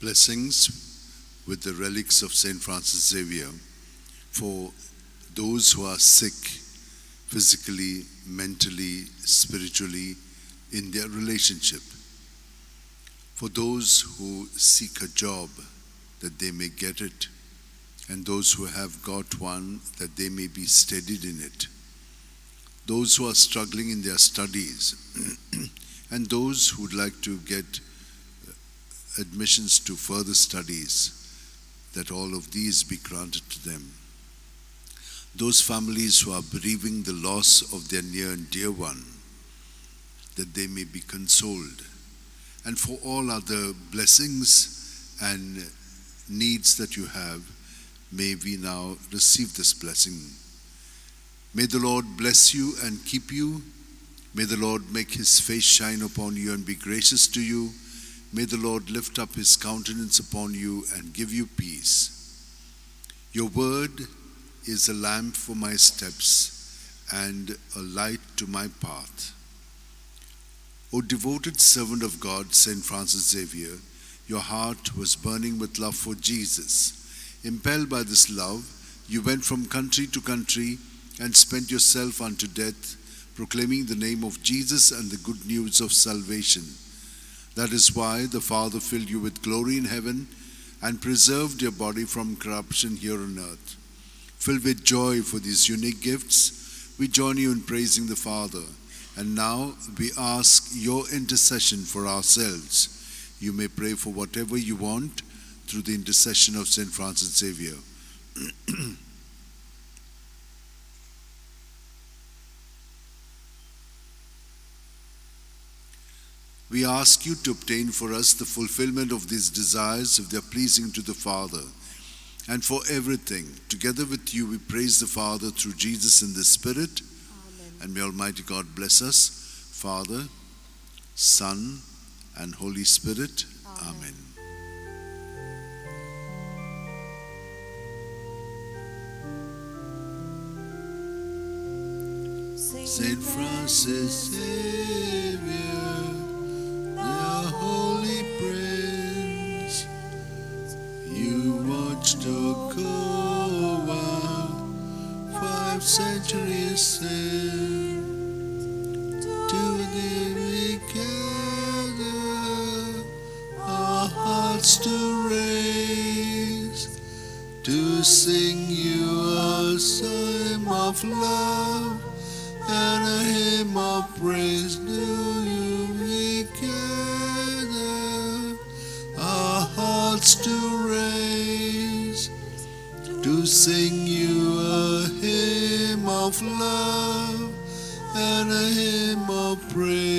Blessings with the relics of Saint Francis Xavier for those who are sick physically, mentally, spiritually in their relationship. For those who seek a job, that they may get it, and those who have got one, that they may be steadied in it. Those who are struggling in their studies, and those who would like to get admissions to further studies, that all of these be granted to them. Those families who are bereaving the loss of their near and dear one, that they may be consoled. And for all other blessings and needs that you have, may we now receive this blessing. May the Lord bless you and keep you. May the Lord make his face shine upon you and be gracious to you. May the Lord lift up his countenance upon you and give you peace. Your word is a lamp for my steps and a light to my path. O devoted servant of God, Saint Francis Xavier, your heart was burning with love for Jesus. Impelled by this love, you went from country to country and spent yourself unto death, proclaiming the name of Jesus and the good news of salvation. That is why the Father filled you with glory in heaven and preserved your body from corruption here on earth. Filled with joy for these unique gifts, we join you in praising the Father. And now we ask your intercession for ourselves. You may pray for whatever you want through the intercession of Saint Francis Xavier. We ask you to obtain for us the fulfillment of these desires if they are pleasing to the Father. And for everything, together with you, we praise the Father through Jesus in the Spirit. Amen. And may Almighty God bless us, Father, Son, and Holy Spirit. Amen. Saint Francis Xavier, the Holy Prince, you watched over 5 centuries since. Today we gather our hearts to raise, to sing you a psalm of love and a hymn of praise. Do you we gather our hearts to raise, to sing you a hymn of love and a hymn of praise.